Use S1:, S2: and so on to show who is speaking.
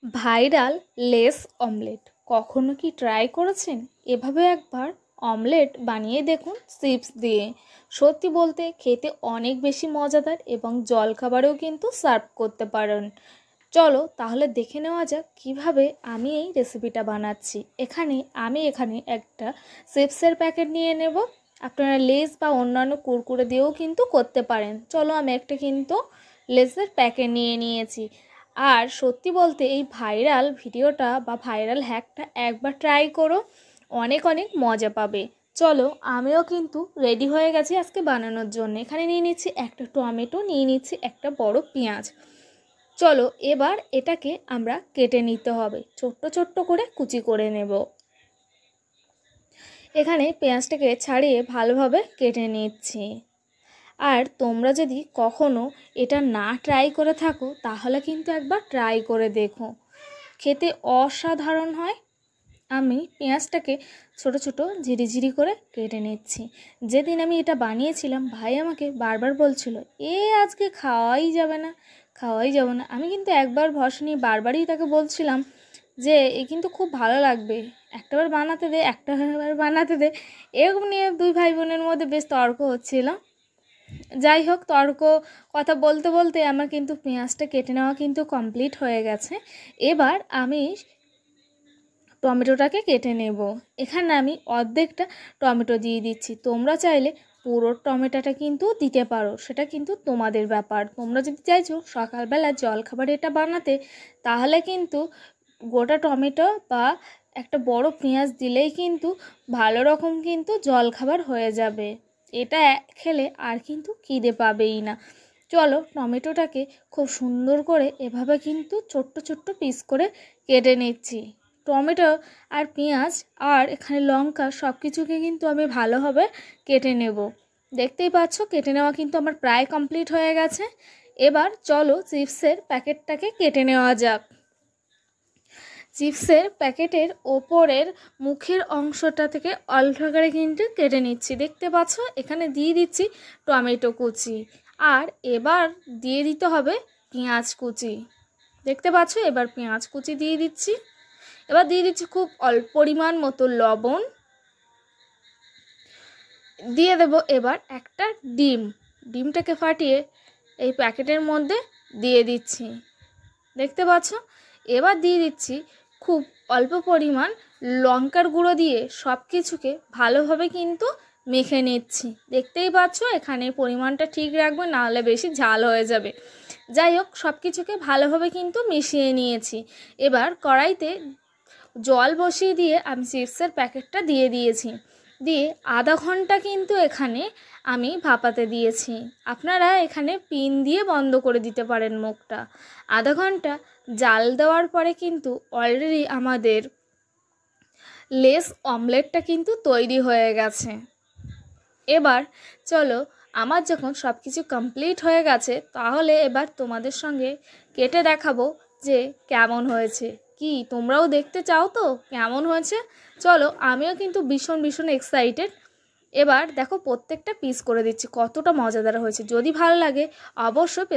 S1: Viral less omelette কখনো কি try করেছেন? এভাবে একবার অমলেট বানিয়ে দেখুন চিপস দিয়ে। সত্যি বলতে খেতে অনেক বেশি মজাদার এবং জলখাবারেও কিন্তু সার্ভ করতে পারেন। চলো তাহলে দেখে নেওয়া যাক কিভাবে আমি এই রেসিপিটা বানাচ্ছি। আমি এখানে একটা চিপসের প্যাকেট নিয়ে নেব। আপনারা লেস বা অন্যান্য কুরকুরে দিয়েও কিন্তু করতে পারেন। চলো আমি একটা কিন্তু লেসের প্যাকেট নিয়ে নিয়েছি। আর সত্যি বলতে এই ভাইরাল ভিডিওটা বা ভাইরাল হ্যাকটা একবার ট্রাই করো, অনেক অনেক মজা পাবে। চলো আমিও কিন্তু রেডি হয়ে গেছি আজকে বানানোর জন্য। এখানে নিয়ে নিচ্ছি একটা টমেটো, নিয়ে নিচ্ছি একটা বড় পেঁয়াজ। চলো এবার এটাকে আমরা কেটে নিতে হবে, ছোট্ট ছোট্ট করে কুচি করে নেব। এখানে পেঁয়াজটাকে ছাড়িয়ে ভালোভাবে কেটে নিচ্ছি। আর তোমরা যদি কখনো এটা না ট্রাই করে থাকো তাহলে কিন্তু একবার ট্রাই করে দেখো, খেতে অসাধারণ হয়। আমি পেঁয়াজটাকে ছোট ছোট ঝিরিঝিরি করে কেটে নিচ্ছি। যেদিন আমি এটা বানিয়েছিলাম ভাই আমাকে বারবার বলছিল আজকে খাওয়াই যাবে না, খাওয়াই যাবে না। আমি কিন্তু একবার ভরসা নিয়ে বারবারই তাকে বলছিলাম যে এ কিন্তু খুব ভালো লাগবে, একটাবার বানাতে দে, একটাবার বানাতে দে। এরকম নিয়ে দুই ভাই বোনের মধ্যে বেশ তর্ক হচ্ছিল। যাই হোক, কথা বলতে বলতে আমার কিন্তু পেঁয়াজটা কেটে নেওয়া কিন্তু কমপ্লিট হয়ে গেছে। এবার আমি টমেটোটাকে কেটে নেব। এখানে আমি অর্ধেকটা টমেটো দিয়ে দিচ্ছি। তোমরা চাইলে পুরো টমেটোটা কিন্তু দিতে পারো, সেটা কিন্তু তোমাদের ব্যাপার। তোমরা যদি চাইছো সকালবেলা জলখাবার এটা বানাতে তাহলে কিন্তু গোটা টমেটো বা একটা বড় পেঁয়াজ দিলেই কিন্তু ভালো রকম কিন্তু জলখাবার হয়ে যাবে। এটা খেলে আর কিন্তু খিদে পাবেই না। চলো টমেটোটাকে খুব সুন্দর করে এভাবে কিন্তু ছোট্ট ছোট্ট পিস করে কেটে নিচ্ছি। টমেটো আর পেঁয়াজ আর এখানে লঙ্কা সব কিছুকে কিন্তু আমি ভালোভাবে কেটে নেব। দেখতেই পাচ্ছ কেটে নেওয়া কিন্তু আমার প্রায় কমপ্লিট হয়ে গেছে। এবার চলো চিপসের প্যাকেটটাকে কেটে নেওয়া যাক। চিপসের প্যাকেটের ওপরের মুখের অংশটা থেকে অল্প করে কিন্তু কেটে নিচ্ছি। দেখতে পাচ্ছ এখানে দিয়ে দিচ্ছি টমেটো কুচি, আর এবার দিয়ে দিতে হবে পেঁয়াজ কুচি। দেখতে পাচ্ছ এবার পেঁয়াজ কুচি দিয়ে দিচ্ছি। এবার দিয়ে দিচ্ছি খুব অল্প পরিমাণ মতো লবণ। দিয়ে দেব এবার একটা ডিমটাকে ফাটিয়ে এই প্যাকেটের মধ্যে দিয়ে দিচ্ছি। দেখতে পাচ্ছ এবার দিয়ে দিচ্ছি খুব অল্প পরিমাণ লঙ্কার গুঁড়ো দিয়ে সব কিছুকে ভালোভাবে কিন্তু মেখে নিচ্ছি। দেখতেই পাচ্ছ এখানে পরিমাণটা ঠিক রাখবে, নাহলে বেশি ঝাল হয়ে যাবে। যাই হোক সব কিছুকে ভালোভাবে কিন্তু মিশিয়ে নিয়েছি। এবার কড়াইতে জল বসিয়ে দিয়ে আমি চিপসের প্যাকেটটা দিয়ে দিয়েছি। দিয়ে আধা ঘন্টা কিন্তু এখানে আমি ভাপাতে দিয়েছি। আপনারা এখানে পিন দিয়ে বন্ধ করে দিতে পারেন মুখটা। আধা ঘন্টা জাল দেওয়ার পরে কিন্তু অলরেডি আমাদের লেস অমলেটটা কিন্তু তৈরি হয়ে গেছে। এবার চলো আমার যখন সব কিছু কমপ্লিট হয়ে গেছে তাহলে এবার তোমাদের সঙ্গে কেটে দেখাবো যে কেমন হয়েছে। কি তোমরাও দেখতে চাও তো কেমন হয়েছে? চলো আমিও কিন্তু ভীষণ ভীষণ এক্সাইটেড। এবার দেখো প্রত্যেকটা পিস করে দিচ্ছি, কতটা মজাদার হয়েছে। যদি ভালো লাগে অবশ্যই